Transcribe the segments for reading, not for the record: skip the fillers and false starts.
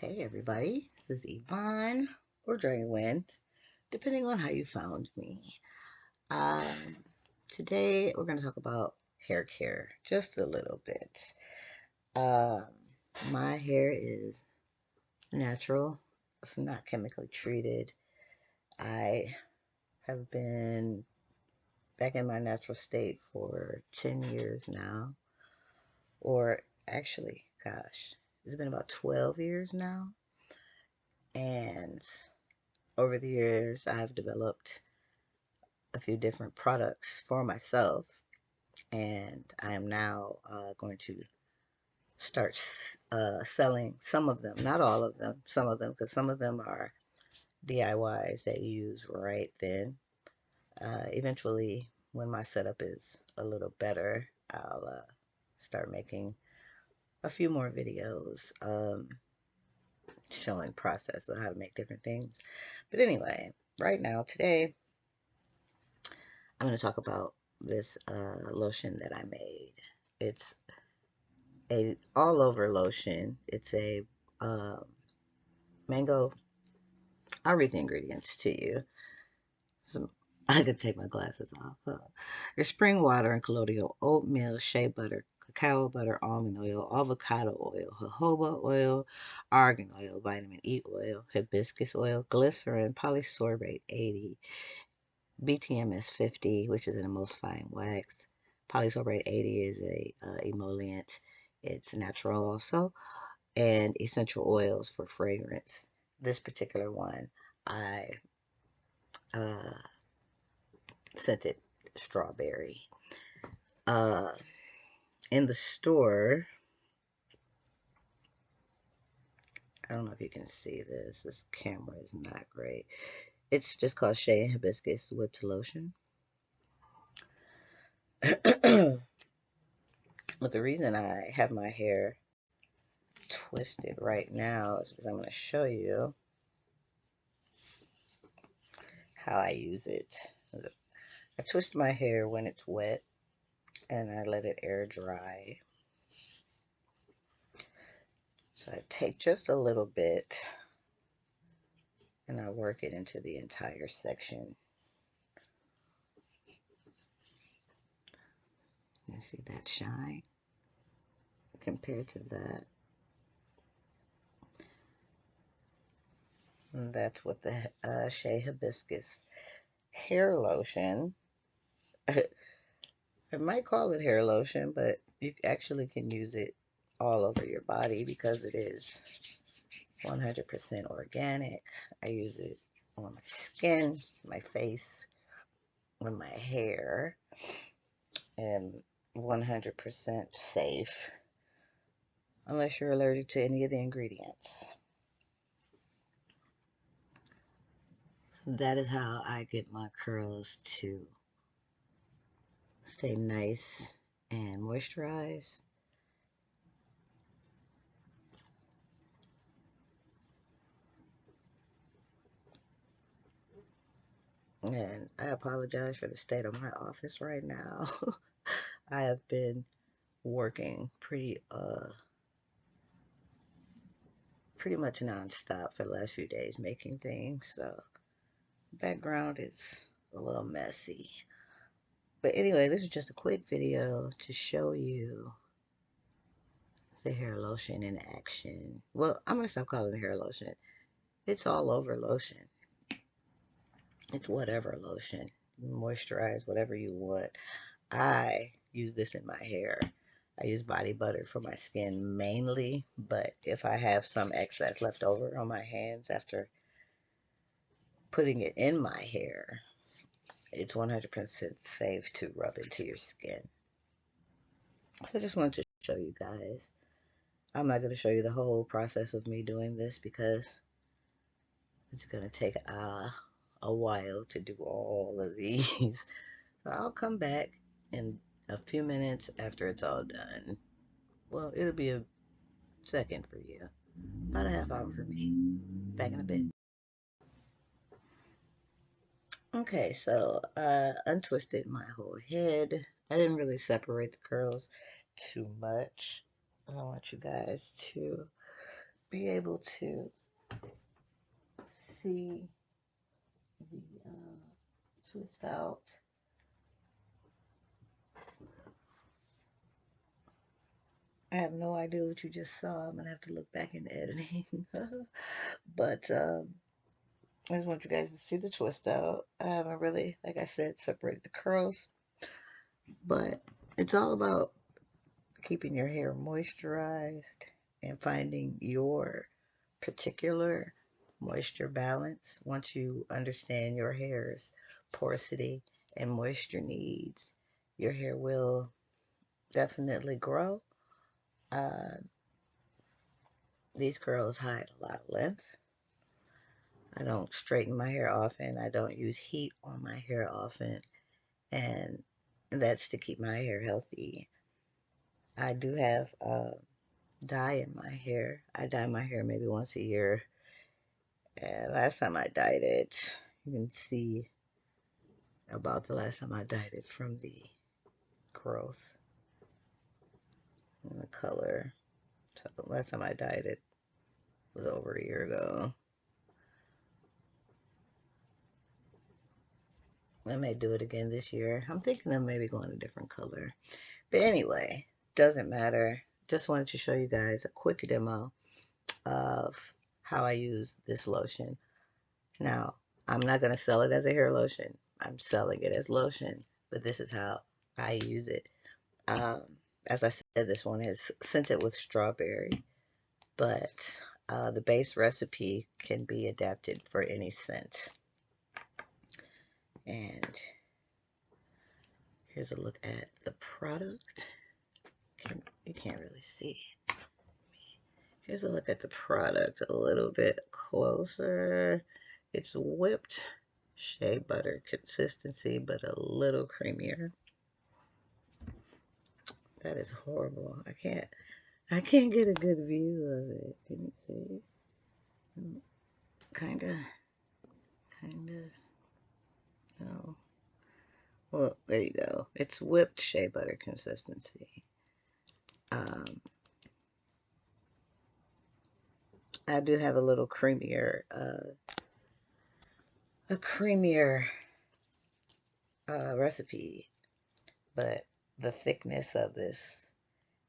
Hey everybody, this is Yvonne or Dragon Wind, depending on how you found me. Um, Today we're going to talk about hair care just a little bit. Um, my hair is natural, it's not chemically treated. I have been back in my natural state for 10 years now, or actually, gosh, it's been about 12 years now. And over the years, I've developed a few different products for myself, and I am now going to start selling some of them, not all of them, some of them, because some of them are DIYs that you use right then. Eventually, when my setup is a little better, I'll start making a few more videos showing process of how to make different things. But anyway, right now, today, I'm going to talk about this lotion that I made. It's a all over lotion. It's a um, mango. I'll read the ingredients to you. Some I could take my glasses off. There's spring water and colloidal oatmeal, shea butter, cacao butter, almond oil, avocado oil, jojoba oil, argan oil, vitamin E oil, hibiscus oil, glycerin, polysorbate 80, BTMS 50, which is an emulsifying wax. Polysorbate 80 is a emollient. It's natural also, and essential oils for fragrance. This particular one, I uh, scented strawberry. Uh, in the store, I don't know if you can see this. This camera is not great. It's just called Shea Hibiscus Whipped Lotion. But the reason I have my hair twisted right now is because I'm going to show you how I use it. I twist my hair when it's wet and I let it air dry. So I take just a little bit and I work it into the entire section. You see that shine compared to that. And that's what the Shea Hibiscus hair lotion. I might call it hair lotion, but you actually can use it all over your body because it is 100% organic. I use it on my skin, my face, on my hair, and 100% safe unless you're allergic to any of the ingredients. So that is how I get my curls to stay nice and moisturized. And I apologize for the state of my office right now. I have been working pretty much nonstop for the last few days making things, so background is a little messy. But anyway, this is just a quick video to show you the hair lotion in action. Well, I'm gonna stop calling it hair lotion. It's all over lotion. It's whatever lotion. Moisturize whatever you want. I use this in my hair. I use body butter for my skin mainly, but if I have some excess left over on my hands after putting it in my hair, it's 100% safe to rub into your skin. So I just wanted to show you guys. I'm not going to show you the whole process of me doing this because it's going to take a while to do all of these. So I'll come back in a few minutes after it's all done. Well, it'll be a second for you. About a half hour for me. Back in a bit. Okay, so I untwisted my whole head. I didn't really separate the curls too much. I want you guys to be able to see the twist out. I have no idea what you just saw. I'm gonna have to look back in editing. But I just want you guys to see the twist out. I haven't really, like I said, separated the curls, but it's all about keeping your hair moisturized and finding your particular moisture balance. Once you understand your hair's porosity and moisture needs, your hair will definitely grow. Uh, these curls hide a lot of length. I don't straighten my hair often. I don't use heat on my hair often. And that's to keep my hair healthy. I do have dye in my hair. I dye my hair maybe once a year. And last time I dyed it, you can see about the last time I dyed it from the growth and the color. So the last time I dyed it was over a year ago. I may do it again this year. I'm thinking of maybe going a different color. But anyway, doesn't matter. Just wanted to show you guys a quick demo of how I use this lotion. Now, I'm not going to sell it as a hair lotion. I'm selling it as lotion, but this is how I use it. Um, as I said, this one is scented with strawberry, but the base recipe can be adapted for any scent. And here's a look at the product. You can't really see. Here's a look at the product a little bit closer. It's whipped shea butter consistency, but a little creamier. That is horrible. I can't get a good view of it. Can you see? Kinda, no. Well, there you go. It's whipped shea butter consistency. Um, I do have a little creamier, a creamier recipe, but the thickness of this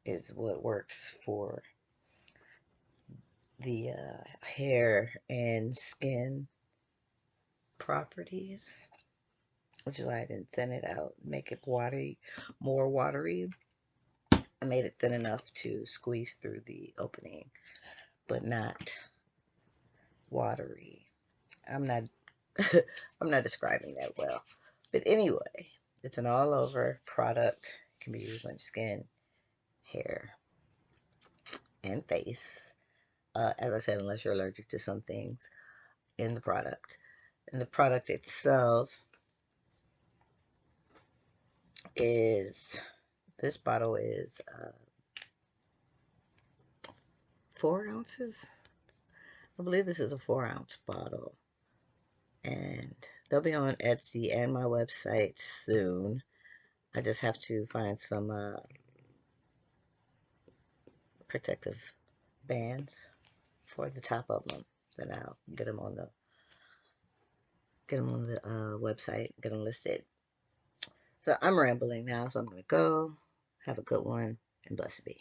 is what works for the hair and skin properties, which is why I didn't thin it out, make it watery, more watery. I made it thin enough to squeeze through the opening, but not watery. I'm not I'm not describing that well. But anyway, it's an all over product. It can be used on skin, hair, and face. As I said, unless you're allergic to some things in the product. And the product itself is, this bottle is 4 ounces. I believe this is a 4 ounce bottle. And they'll be on Etsy and my website soon. I just have to find some protective bands for the top of them. Then I'll get them on the website, get them listed. So I'm rambling now, so I'm gonna go. Have a good one, and blessed be.